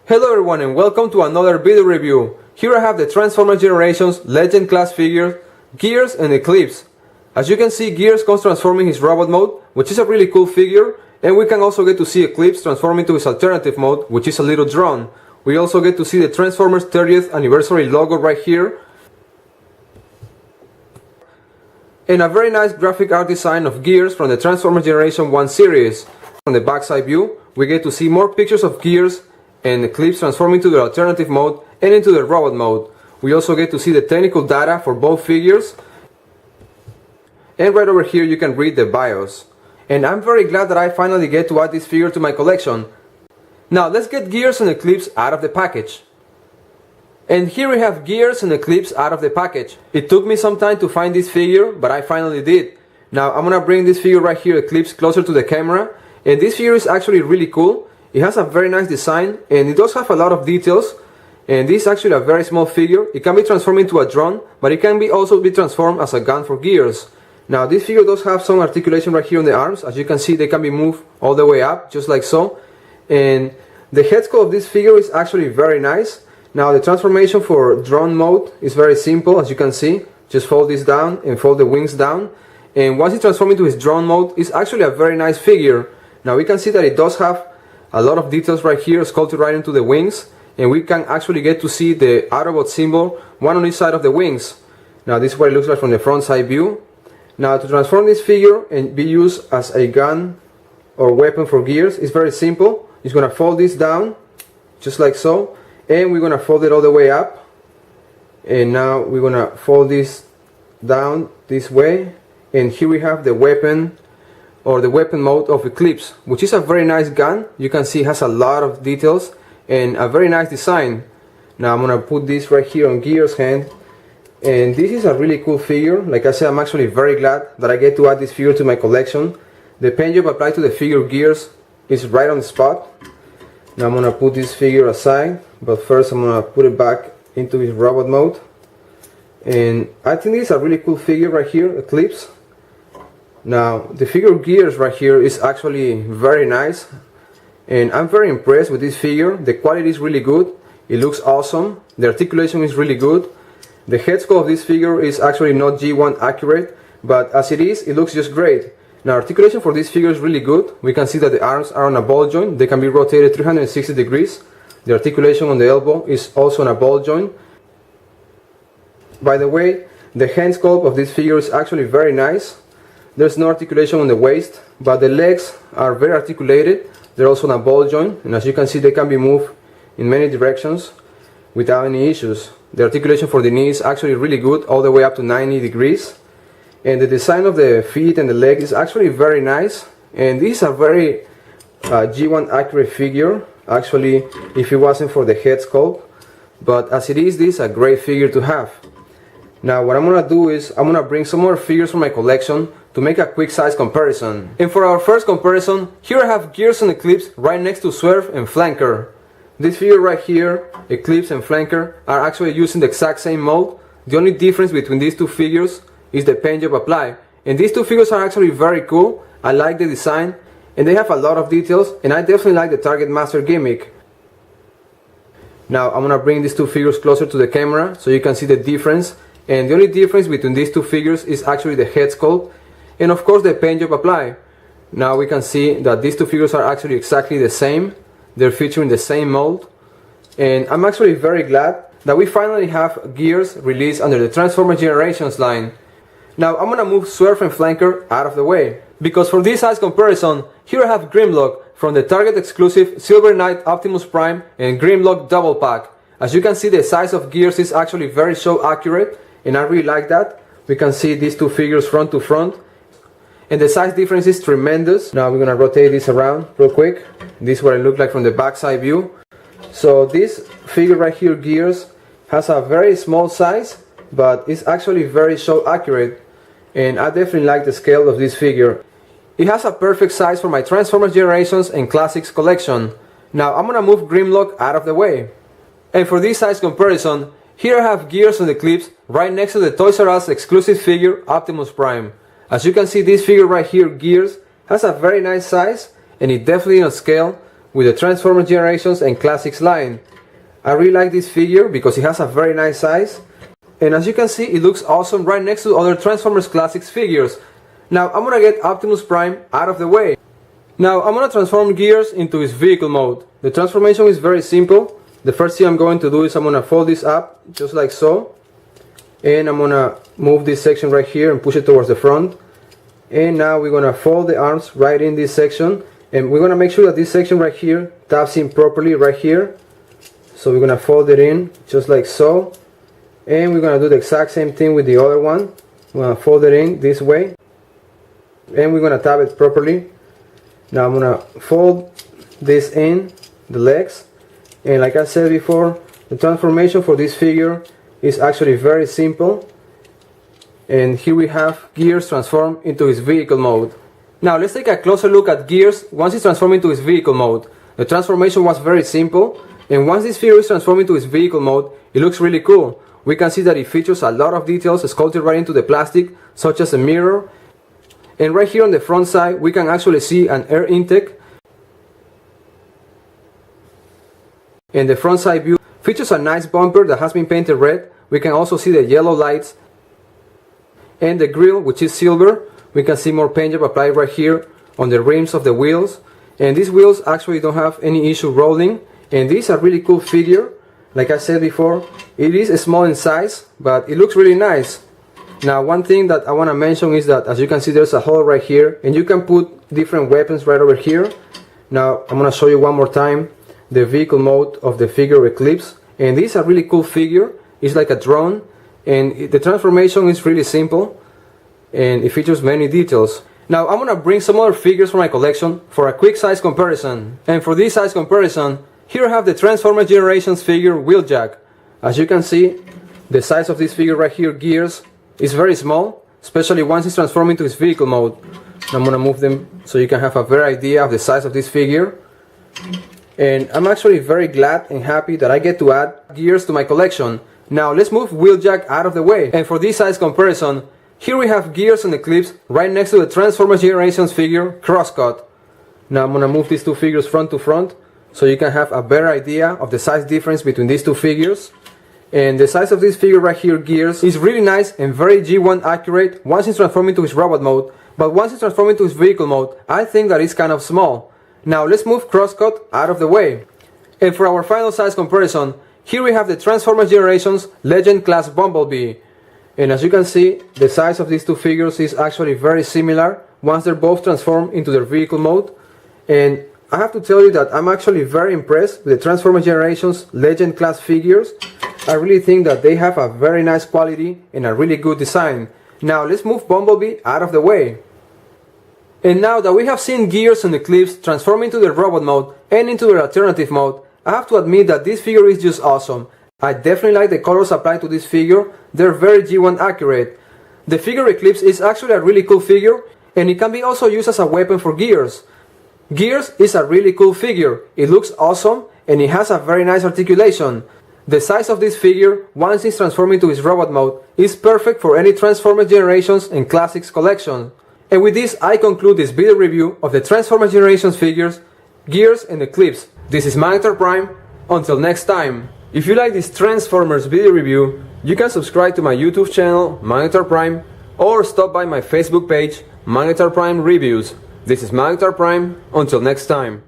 Hello everyone and welcome to another video review. Here I have the Transformers Generations Legend class figures, Gears and Eclipse. As you can see, Gears comes transforming his robot mode, which is a really cool figure, and we can also get to see Eclipse transform into his alternative mode, which is a little drone. We also get to see the Transformers 30th anniversary logo right here, and a very nice graphic art design of Gears from the Transformers Generation 1 series. From the backside view, we get to see more pictures of Gears and Eclipse transforming to the alternative mode and into the robot mode. We also get to see the technical data for both figures, and right over here you can read the BIOS. And I'm very glad that I finally get to add this figure to my collection. Now let's get Gears and Eclipse out of the package. And here we have Gears and Eclipse out of the package. It took me some time to find this figure, but I finally did. Now I'm gonna bring this figure right here, Eclipse, closer to the camera, and this figure is actually really cool. It has a very nice design and it does have a lot of details, and this is actually a very small figure. It can be transformed into a drone, but it can also be transformed as a gun for Gears. Now this figure does have some articulation right here on the arms. As you can see, they can be moved all the way up, just like so. And the head sculpt of this figure is actually very nice. Now the transformation for drone mode is very simple, as you can see. Just fold this down and fold the wings down. And once it transforms into his drone mode, it's actually a very nice figure. Now we can see that it does have a lot of details right here sculpted right into the wings, and we can actually get to see the Autobot symbol, one on each side of the wings. Now this is what it looks like from the front side view. Now to transform this figure and be used as a gun or weapon for Gears is very simple. It's going to fold this down, just like so, and we're going to fold it all the way up. And now we're going to fold this down this way, and here we have the weapon, or the weapon mode of Eclipse, which is a very nice gun. You can see it has a lot of details and a very nice design. Now I'm gonna put this right here on Gears' hand, and this is a really cool figure. Like I said, I'm actually very glad that I get to add this figure to my collection. The paint job applied to the figure Gears is right on the spot. Now I'm gonna put this figure aside, but first I'm gonna put it back into his robot mode. And I think this is a really cool figure right here, Eclipse. Now the figure Gears right here is actually very nice, and I'm very impressed with this figure. The quality is really good, it looks awesome, the articulation is really good. The head sculpt of this figure is actually not G1 accurate, but as it is, it looks just great. Now articulation for this figure is really good. We can see that the arms are on a ball joint, they can be rotated 360 degrees. The articulation on the elbow is also on a ball joint. By the way, the hand sculpt of this figure is actually very nice. There's no articulation on the waist, but the legs are very articulated. They're also on a ball joint, and as you can see, they can be moved in many directions without any issues. The articulation for the knee is actually really good, all the way up to 90 degrees. And the design of the feet and the leg is actually very nice. And this is a very G1 accurate figure, actually, if it wasn't for the head sculpt. But as it is, this is a great figure to have. Now what I'm gonna do is I'm gonna bring some more figures from my collection to make a quick size comparison. And for our first comparison, here I have Gears and Eclipse right next to Swerve and Flanker. This figure right here, Eclipse and Flanker, are actually using the exact same mold. The only difference between these two figures is the paint job applied. And these two figures are actually very cool. I like the design, and they have a lot of details, and I definitely like the Target Master gimmick. Now I'm gonna bring these two figures closer to the camera so you can see the difference. And the only difference between these two figures is actually the head sculpt and of course the paint job applied. Now we can see that these two figures are actually exactly the same. They're featuring the same mold, and I'm actually very glad that we finally have Gears released under the Transformers Generations line. Now I'm gonna move Swerve and Flanker out of the way, because for this size comparison, here I have Grimlock from the Target exclusive Silver Knight Optimus Prime and Grimlock double pack. As you can see, the size of Gears is actually very show accurate, and I really like that. We can see these two figures front to front, and the size difference is tremendous. Now we're gonna rotate this around real quick. This is what it looks like from the backside view. So this figure right here, Gears, has a very small size, but it's actually very show accurate, and I definitely like the scale of this figure. It has a perfect size for my Transformers Generations and Classics collection. Now I'm gonna move Grimlock out of the way. And for this size comparison, here I have Gears and Eclipse right next to the Toys R Us exclusive figure Optimus Prime. As you can see, this figure right here, Gears, has a very nice size, and it definitely on scale with the Transformers Generations and Classics line. I really like this figure because it has a very nice size, and as you can see, it looks awesome right next to other Transformers Classics figures. Now I'm gonna get Optimus Prime out of the way. Now I'm gonna transform Gears into his vehicle mode. The transformation is very simple. The first thing I'm going to do is I'm gonna fold this up just like so, and I'm gonna move this section right here and push it towards the front. And now we're gonna fold the arms right in this section, and we're gonna make sure that this section right here taps in properly right here. So we're gonna fold it in just like so, and we're gonna do the exact same thing with the other one. We're gonna fold it in this way, and we're gonna tap it properly. Now I'm gonna fold this in, the legs, and like I said before, the transformation for this figure is actually very simple. And here we have Gears transformed into his vehicle mode. Now let's take a closer look at Gears once he's transformed into his vehicle mode. The transformation was very simple, and once this figure is transformed into his vehicle mode, it looks really cool. We can see that it features a lot of details sculpted right into the plastic, such as a mirror. And right here on the front side, we can actually see an air intake. And the front side view features a nice bumper that has been painted red. We can also see the yellow lights. And the grille, which is silver, we can see more paint job applied right here on the rims of the wheels. And these wheels actually don't have any issue rolling. And this is a really cool figure. Like I said before, it is small in size, but it looks really nice. Now one thing that I want to mention is that, as you can see, there's a hole right here, and you can put different weapons right over here. Now I'm going to show you one more time the vehicle mode of the figure Eclipse. And this is a really cool figure. It's like a drone, and the transformation is really simple, and it features many details. Now I'm gonna bring some other figures from my collection for a quick size comparison. And for this size comparison, here I have the Transformers Generations figure Wheeljack. As you can see, the size of this figure right here, Gears, is very small, especially once it's transformed into his vehicle mode. I'm gonna move them so you can have a better idea of the size of this figure. And I'm actually very glad and happy that I get to add Gears to my collection. Now let's move Wheeljack out of the way. And for this size comparison, here we have Gears and Eclipse right next to the Transformers Generations figure Crosscut. Now I'm gonna move these two figures front to front so you can have a better idea of the size difference between these two figures. And the size of this figure right here, Gears, is really nice and very G1 accurate once it's transformed into his robot mode. But once it's transformed into his vehicle mode, I think that it's kind of small. Now let's move Crosscut out of the way. And for our final size comparison, here we have the Transformers Generations Legend Class Bumblebee. And as you can see, the size of these two figures is actually very similar once they're both transformed into their vehicle mode. And I have to tell you that I'm actually very impressed with the Transformers Generations Legend Class figures. I really think that they have a very nice quality and a really good design. Now let's move Bumblebee out of the way. And now that we have seen Gears and Eclipse transform into the robot mode and into their alternative mode, I have to admit that this figure is just awesome. I definitely like the colors applied to this figure. They're very G1 accurate. The figure Eclipse is actually a really cool figure, and it can be also used as a weapon for Gears. Gears is a really cool figure. It looks awesome, and it has a very nice articulation. The size of this figure, once it's transformed into its robot mode, is perfect for any Transformers Generations and Classics collection. And with this, I conclude this video review of the Transformers Generations figures, Gears and Eclipse. This is Magnetar Prime. Until next time. If you like this Transformers video review, you can subscribe to my YouTube channel, Magnetar Prime, or stop by my Facebook page, Magnetar Prime Reviews. This is Magnetar Prime. Until next time.